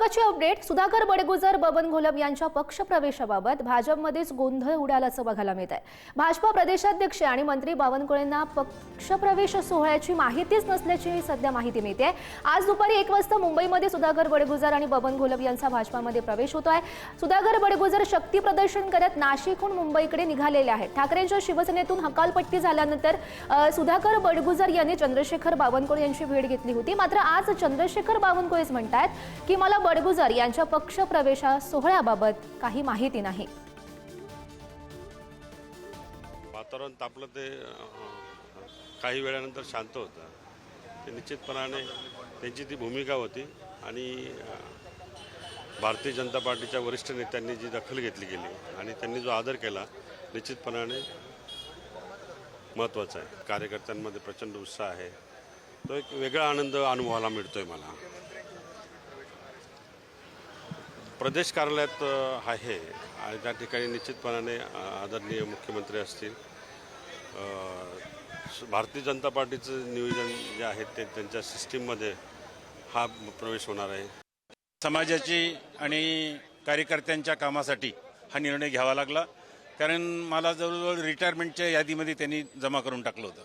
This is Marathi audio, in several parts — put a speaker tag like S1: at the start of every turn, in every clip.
S1: महत्त्वाची अपडेट. सुधाकर बडगुजर, बबन घोलप यांच्या पक्षप्रवेशाबाबत भाजपमध्येच गोंधळ उडाल्याचं बघायला मिळत आहे. भाजपा प्रदेशाध्यक्ष आणि मंत्री बावनकुळेंना पक्षप्रवेश सोहळ्याची माहितीच नसल्याची सध्या माहिती मिळते. आज दुपारी 1 वाजता मुंबईमध्ये सुधाकर बडगुजर आणि बबन घोलप यांचा भाजपामध्ये प्रवेश होतोय. सुधाकर बडगुजर शक्ती प्रदर्शन करत नाशिकहून मुंबईकडे निघालेले आहेत. ठाकरेंच्या शिवसेनेतून हकालपट्टी झाल्यानंतर सुधाकर बडगुजर यांनी चंद्रशेखर बावनकुळे यांची भेट घेतली होती. मात्र आज चंद्रशेखर बावनकुळेच म्हणतात की मला बडगुजर यांच्या पक्षप्रवेशा सोहळ्याबाबत काही माहिती नाही.
S2: वातावरण तापलं ते काही वेळानंतर शांत होतं. ते निश्चितपणाने त्यांची ती भूमिका होती आणि भारतीय जनता पार्टीच्या वरिष्ठ नेत्यांनी जी दखल घेतली गेली आणि त्यांनी जो आदर केला निश्चितपणाने महत्त्वाचा आहे. कार्यकर्त्यांमध्ये प्रचंड उत्साह आहे. तो एक वेगळा आनंद अनुभवायला मिळतोय मला. प्रदेश कार्यालयात आहे आणि त्या ठिकाणी निश्चितपणाने आदरणीय मुख्यमंत्री असतील, भारतीय जनता पार्टीचं नियोजन जे आहे ते त्यांच्या सिस्टीममध्ये हा प्रवेश होणार आहे.
S3: समाजाची आणि कार्यकर्त्यांच्या कामासाठी हा निर्णय घ्यावा लागला, कारण मला जवळजवळ रिटायरमेंटच्या यादीमध्ये त्यांनी जमा करून टाकलं होतं.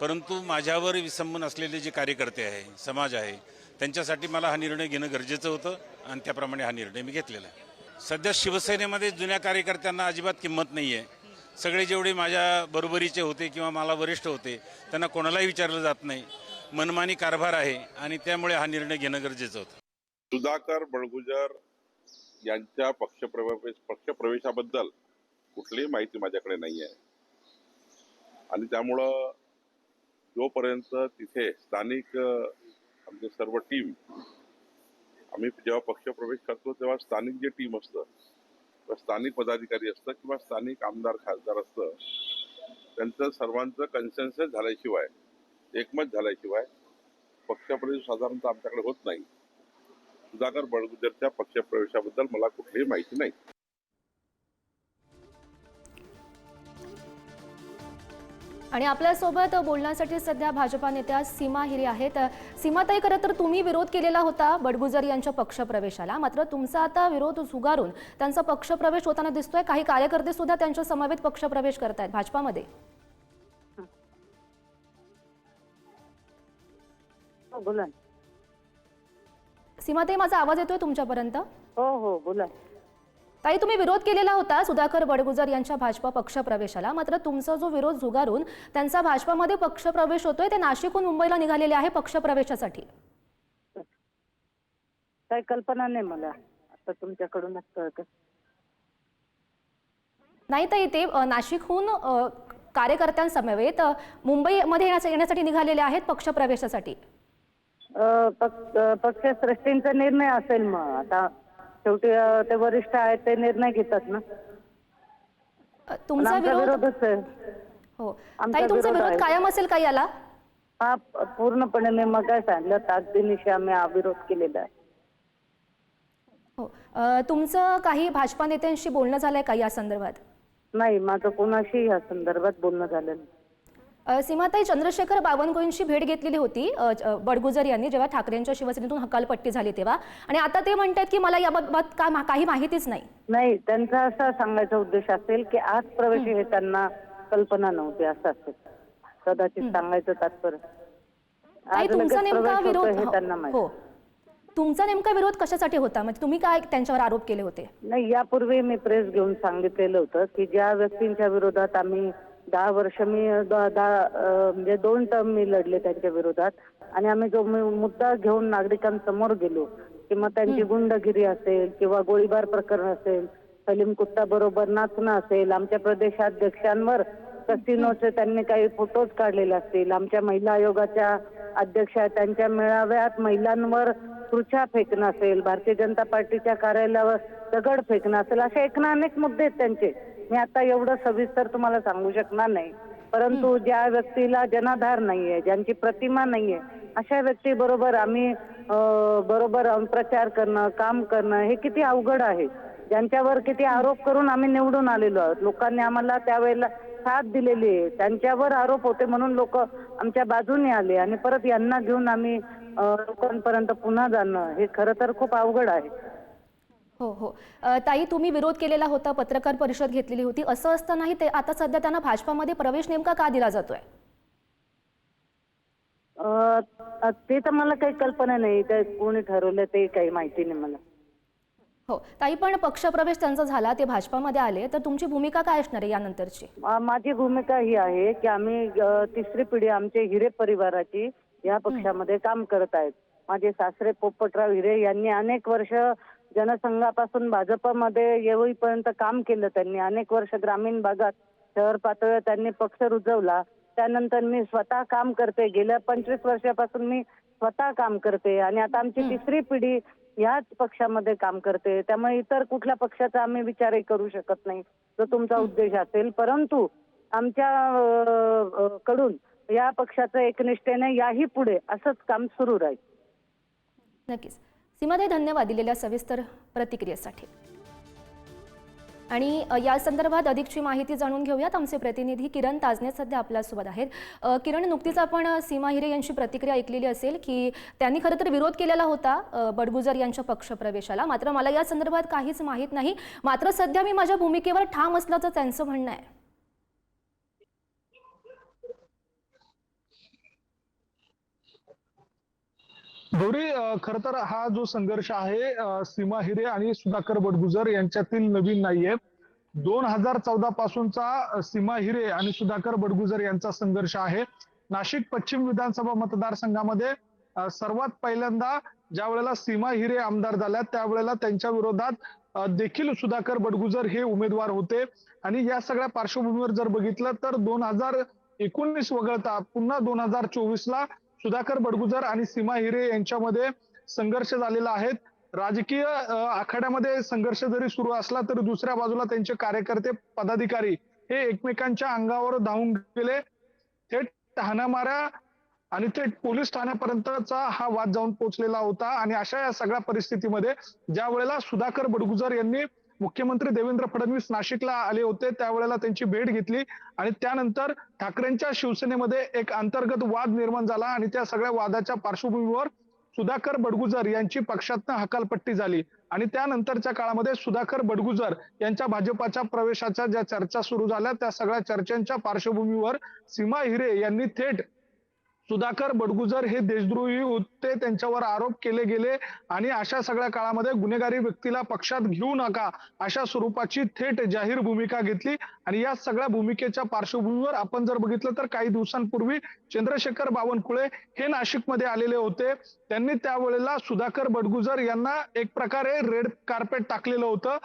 S3: परंतु माझ्यावर विसंबून असलेले जे कार्यकर्ते आहे, समाज आहे, त्यांच्यासाठी मला हा निर्णय घेणं गरजेचं होतं आणि त्याप्रमाणे हा निर्णय मी घेतलेला आहे. सध्या शिवसेनेमध्ये जुन्या कार्यकर्त्यांना अजिबात किंमत नाही आहे. सगळे जेवढे माझ्या बरोबरीचे होते किंवा मला वरिष्ठ होते त्यांना कोणालाही विचारलं जात नाही. मनमानी कारभार आहे आणि त्यामुळे हा निर्णय घेणं गरजेचं होतं.
S4: सुधाकर बडगुजर यांच्या पक्षप्रवेशाबद्दल कुठलीही माहिती माझ्याकडे नाही आहे आणि त्यामुळं जोपर्यंत तिथे स्थानिक आमचे सर्व टीम, आम्ही जेव्हा पक्षप्रवेश करतो तेव्हा स्थानिक जे टीम असतं किंवा स्थानिक पदाधिकारी असतं किंवा स्थानिक आमदार खासदार असतं, त्यांचं सर्वांचं कन्सेन्सस झाल्याशिवाय, एकमत झाल्याशिवाय पक्षप्रवेश साधारणतः आमच्याकडे होत नाही. सुधाकर बडगुजरच्या पक्षप्रवेशाबद्दल मला कुठलीही माहिती नाही.
S1: आणि आपल्यासोबत बोलण्यासाठी सध्या भाजपा नेत्या सीमा हिरे आहेत. सीमाताई, खरं तर तुम्ही विरोध केलेला होता बडगुजर यांच्या पक्षप्रवेशाला, मात्र तुमचा आता विरोध झुगारून त्यांचा पक्षप्रवेश होताना दिसतोय. काही कार्यकर्ते सुद्धा त्यांच्या समवेत पक्षप्रवेश करतायत भाजपामध्ये.
S5: बोला.
S1: सीमाताई, माझा आवाज येतोय तुमच्यापर्यंत?
S5: हो हो बोला.
S1: ताई, तुम्ही विरोध केलेला होता सुधाकर बडगुजर यांच्या भाजपा पक्षप्रवेशाला, मात्र तुमचा जो विरोध झुगारून त्यांचा भाजपामध्ये पक्षप्रवेश होतोय. ते नाशिकहून मुंबईला निघालेले आहे पक्षप्रवेशासाठी.
S5: काही कल्पना नाही मला, आता तुमच्याकडूनच कळतं.
S1: नाही ताई, ते नाशिकहून कार्यकर्त्यांसमवेत मुंबईमध्ये येण्यासाठी निघालेले आहेत पक्षप्रवेशासाठी.
S5: पक्षश्रेष्ठींचा निर्णय असेल. मग आता शेवटी ते वरिष्ठ आहेत, ते निर्णय घेतात ना.
S1: तुमचा
S5: विरोधच आहे.
S1: हो ताई, तुमचा विरोध कायम असेल का याला?
S5: हा, पूर्णपणे मी मग काय सांगितलं, ताकदीनिशी आम्ही हा विरोध केलेला आहे.
S1: हो, तुमचं काही भाजपा नेत्यांशी बोलणं झालंय का या संदर्भात?
S5: नाही, माझं कोणाशी या संदर्भात बोलणं झालं नाही.
S1: सीमाताई, चंद्रशेखर बावनकुळेंची भेट घेतलेली होती बडगुजर यांनी जेव्हा ठाकरेंच्या शिवसेनेतून हकालपट्टी झाली तेव्हा, आणि आता ते म्हणतात की मला याबाबत काही माहितीच नाही.
S5: नाही, त्यांचा असा सांगायचा उद्देश असेल की आज प्रवेश हे त्यांना कल्पना नव्हती, असं असेल कदाचित सांगायचं तात्पर्य.
S1: तुमचा नेमका विरोध
S5: हे त्यांना माहिती.
S1: हो, तुमचा नेमका विरोध कशासाठी होता? म्हणजे तुम्ही काय त्यांच्यावर आरोप केले होते?
S5: नाही, यापूर्वी मी प्रेस घेऊन सांगितलेलं होतं की ज्या व्यक्तींच्या विरोधात आम्ही 10 वर्ष, मी म्हणजे 2 टर्म मी लढले त्यांच्या विरोधात, आणि आम्ही जो मुद्दा घेऊन नागरिकांसमोर गेलो की मग त्यांची गुंडगिरी असेल किंवा गोळीबार प्रकरण असेल, सलीम कुत्ता बरोबर नाचणं असेल, आमच्या प्रदेशाध्यक्षांवर कसिनोचे त्यांनी काही फोटोज काढलेले असतील, आमच्या महिला आयोगाच्या अध्यक्षा त्यांच्या मेळाव्यात महिलांवर खुर्च्या फेकणं असेल, भारतीय जनता पार्टीच्या कार्यालयावर दगड फेकणं असेल, असे अनेक मुद्दे आहेत त्यांचे. मी आता एवढं सविस्तर तुम्हाला सांगू शकणार नाही, परंतु ज्या व्यक्तीला जनाधार नाहीये, ज्यांची प्रतिमा नाहीये, अशा व्यक्ती बरोबर आम्ही बरोबर प्रचार करणं, काम करणं हे किती अवघड आहे. ज्यांच्यावर किती आरोप करून आम्ही निवडून आलेलो आहोत. लोकांनी आम्हाला त्यावेळेला साथ दिलेली आहे. त्यांच्यावर आरोप होते म्हणून लोक आमच्या बाजूने आले आणि परत यांना घेऊन आम्ही लोकांपर्यंत पुन्हा जाणं हे खरं तर खूप अवघड आहे.
S1: हो हो ताई, तुम्ही विरोध केलेला होता, पत्रकार परिषद घेतलेली होती, असं असतानाही ते आता सध्या त्यांना भाजपामध्ये प्रवेश नेमका का दिला जातोय?
S5: ते तर मला काही कल्पना नाही, ते कोणी ठरवलं ते काही माहिती नाही मला.
S1: हो ताई, पण पक्षप्रवेश त्यांचा झाला, ते भाजपामध्ये आले, तर तुमची भूमिका काय असणार आहे यानंतरची?
S5: माझी भूमिका ही आहे की आम्ही तिसरी पिढी आमचे हिरे परिवाराची या पक्षामध्ये काम करत आहेत. माझे सासरे पोपटराव हिरे यांनी अनेक वर्ष जनसंघापासून भाजपमध्ये येईपर्यंत काम केलं. त्यांनी अनेक वर्ष ग्रामीण भागात, शहर पातळीवर त्यांनी पक्ष रुजवला. त्यानंतर मी स्वतः काम करते, गेल्या 25 वर्षापासून मी स्वतः काम करते आणि आता आमची तिसरी पिढी याच पक्षामध्ये काम करते. त्यामुळे इतर कुठल्या पक्षाचा आम्ही विचारही करू शकत नाही जो तुमचा उद्देश असेल. परंतु आमच्या कडून या पक्षाचं एकनिष्ठेने याही पुढे असंच काम सुरू राहील.
S1: नक्कीच. सीमाताई, धन्यवाद दिलेल्या सविस्तर प्रतिक्रियेसाठी. आणि या संदर्भात अधिकची माहिती जाणून घेऊयात. आमचे प्रतिनिधी किरण ताजने सध्या आपल्यासोबत आहेत. किरण, नुकतीच आपण सीमा हिरे यांची प्रतिक्रिया ऐकलेली असेल की त्यांनी खरं तर विरोध केलेला होता बडगुजर यांच्या पक्षप्रवेशाला, मात्र मला या संदर्भात काहीच माहीत नाही. मात्र सध्या मी माझ्या भूमिकेवर ठाम असल्याचं त्यांचं म्हणणं आहे.
S6: गौरी, खर तर हा जो संघर्ष आहे सीमा हिरे आणि सुधाकर बडगुजर यांच्यातील नवीन नाहीये. 2014 पासूनचा सीमा हिरे आणि सुधाकर बडगुजर यांचा संघर्ष आहे. नाशिक पश्चिम विधानसभा मतदारसंघामध्ये सर्वात पहिल्यांदा ज्या वेळेला सीमा हिरे आमदार झाल्या त्यावेळेला त्यांच्या विरोधात देखील सुधाकर बडगुजर हे उमेदवार होते. आणि या सगळ्या पार्श्वभूमीवर जर बघितलं तर 2019 वगळता पुन्हा 2024ला सुधाकर बडगुजर आणि सीमा हिरे यांच्यामध्ये संघर्ष झालेला आहे. राजकीय आखाड्यामध्ये संघर्ष जरी सुरू असला तरी दुसऱ्या बाजूला त्यांचे कार्यकर्ते, पदाधिकारी हे एकमेकांच्या अंगावर धावून गेले. थेट हाणामाऱ्या आणि थेट पोलीस ठाण्यापर्यंतचा हा वाद जाऊन पोहोचलेला होता. आणि अशा या सगळ्या परिस्थितीमध्ये ज्या वेळेला सुधाकर बडगुजर यांनी मुख्यमंत्री देवेंद्र फडणवीस नाशिकला आले होते त्यावेळेला त्यांची भेट घेतली आणि त्यानंतर ठाकरेंच्या शिवसेनेमध्ये एक अंतर्गत वाद निर्माण झाला आणि त्या सगळ्या वादाच्या पार्श्वभूमीवर सुधाकर बडगुजर यांची पक्षातनं हकालपट्टी झाली. आणि त्यानंतरच्या काळामध्ये सुधाकर बडगुजर यांच्या भाजपाच्या प्रवेशाच्या ज्या चर्चा सुरू झाल्या त्या सगळ्या चर्चांच्या पार्श्वभूमीवर सीमा हिरे यांनी थेट सुधाकर बडगुजर हे देशद्रोही होते त्यांच्यावर आरोप केले गेले आणि अशा सगळ्या काळामध्ये गुन्हेगारी व्यक्तीला पक्षात घेऊ नका अशा स्वरूपाची थेट जाहीर भूमिका घेतली. आणि या सगळ्या भूमिकेच्या पार्श्वभूमीवर आपण जर बघितलं तर काही दिवसांपूर्वी चंद्रशेखर बावनकुळे हे नाशिकमध्ये आलेले होते. त्यांनी त्यावेळेला सुधाकर बडगुजर यांना एक प्रकारे रेड कार्पेट टाकलेलं होतं.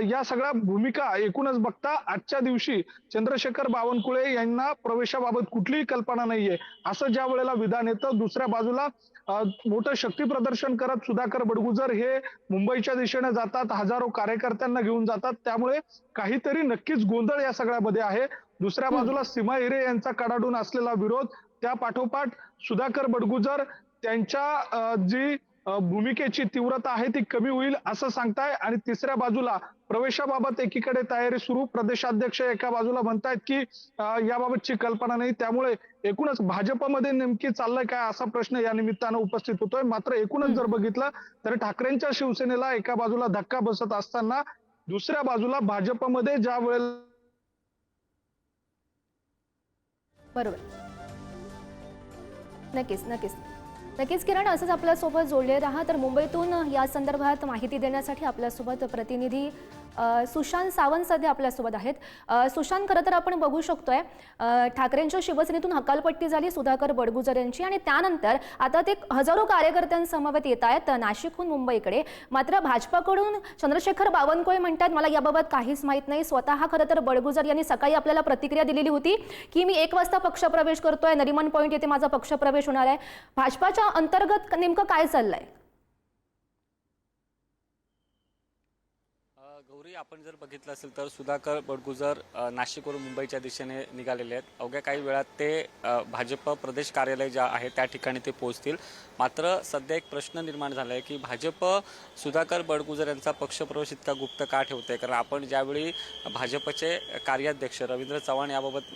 S6: या सगळ्या भूमिका एकूणच बघता आजच्या दिवशी चंद्रशेखर बावनकुळे यांना प्रवेशाबाबत कुठलीही कल्पना नाहीये असं ज्या वेळेला विधान येतं. दुसऱ्या बाजूला मोठं शक्ती प्रदर्शन करत सुधाकर बडगुजर हे मुंबईच्या दिशेने जातात, हजारो कार्यकर्त्यांना घेऊन जातात. त्यामुळे काहीतरी नक्कीच गोंधळ या सगळ्यामध्ये आहे. दुसऱ्या बाजूला सीमा हिरे यांचा कडाडून असलेला विरोध, त्या पाठोपाठ सुधाकर बडगुजर त्यांच्या जी भूमिकेची तीव्रता आहे ती कमी होईल असं सांगताय. आणि तिसऱ्या बाजूला प्रवेशाबाबत एकीकडे तयारी सुरू, प्रदेशाध्यक्ष एका बाजूला म्हणतायत की याबाबतची कल्पना नाही. त्यामुळे एकूणच भाजपमध्ये नेमकी चाललंय काय असा प्रश्न या निमित्तानं उपस्थित होतोय. मात्र एकूणच जर बघितलं तर ठाकरेंच्या शिवसेनेला एका बाजूला धक्का बसत असताना दुसऱ्या बाजूला भाजपमध्ये ज्या वेळेला
S1: बरोबर. नक्कीच नक्कीच नक्कीच किरण, असंच आपल्यासोबत जोडले राहा. तर मुंबईतून या संदर्भात माहिती देण्यासाठी आपल्यासोबत प्रतिनिधी सुशांत सावंत सध्या आपल्यासोबत आहेत. सुशांत, खरं तर आपण बघू शकतोय ठाकरेंच्या शिवसेनेतून हकालपट्टी झाली सुधाकर बडगुजर यांची आणि त्यानंतर आता ते हजारो कार्यकर्त्यांसमवेत येत आहेत नाशिकहून मुंबईकडे. मात्र भाजपाकडून चंद्रशेखर बावनकुळे म्हणतात मला याबाबत काहीच माहीत नाही. स्वतः खरं तर बडगुजर यांनी सकाळी आपल्याला प्रतिक्रिया दिलेली होती की मी 1 वाजता पक्षप्रवेश करतोय, नरिमन पॉईंट येथे माझा पक्षप्रवेश होणार आहे. भाजपाच्या अंतर्गत नेमकं काय चाललंय?
S7: गौरी, आपण जर बघितलं असेल तर सुधाकर बडगुजर नाशिकवरून मुंबईच्या दिशेने निघालेले आहेत. अवघ्या काही वेळात ते भाजप प्रदेश कार्यालय जे आहे त्या ठिकाणी ते पोहोचतील. मात्र सध्या एक प्रश्न निर्माण झाला आहे की भाजप सुधाकर बडगुजर यांचा पक्षप्रवेश इतका गुप्त का ठेवते. कारण आपण ज्यावेळी भाजपचे कार्याध्यक्ष रवींद्र चव्हाण याबाबत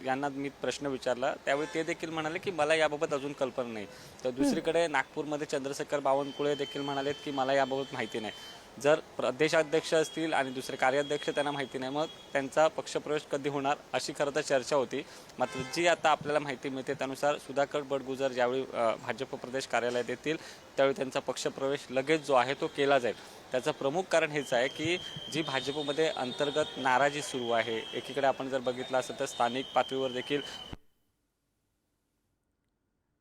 S7: यांना मी प्रश्न विचारला त्यावेळी ते देखील म्हणाले की मला याबाबत अजून कल्पना नाही. तर दुसरीकडे नागपूरमध्ये चंद्रशेखर बावनकुळे देखील म्हणालेत की मला याबाबत माहिती नाही. जर प्रदेशाध्यक्ष असतील आणि दुसरे कार्याध्यक्ष त्यांना माहिती नाही, मग त्यांचा पक्षप्रवेश कधी होणार अशी खरं तर चर्चा होती. मात्र जी आता आपल्याला माहिती मिळते त्यानुसार सुधाकर बडगुजर ज्यावेळी भाजप प्रदेश कार्यालयात येतील त्यावेळी त्यांचा पक्षप्रवेश लगेच जो आहे तो केला जाईल. त्याचं प्रमुख कारण हेच आहे की जी भाजपमध्ये अंतर्गत नाराजी सुरू आहे. एकीकडे आपण जर बघितलं असेल तर स्थानिक पातळीवर देखील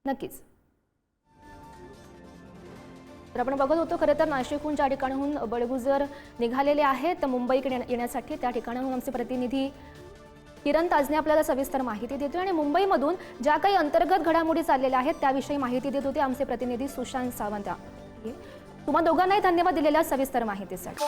S1: नक्कीच. तर आपण बघत होतो खरं तर नाशिकहून ज्या ठिकाणाहून बडगुजर निघालेले आहेत मुंबईकडे येण्यासाठी त्या ठिकाणाहून आमचे प्रतिनिधी किरण ताजने आपल्याला सविस्तर माहिती देतोय आणि मुंबईमधून ज्या काही अंतर्गत घडामोडी चाललेल्या आहेत त्याविषयी माहिती देत होते आमचे प्रतिनिधी सुशांत सावंत. तुम्हा दोघांनाही धन्यवाद दिलेल्या सविस्तर माहितीसाठी.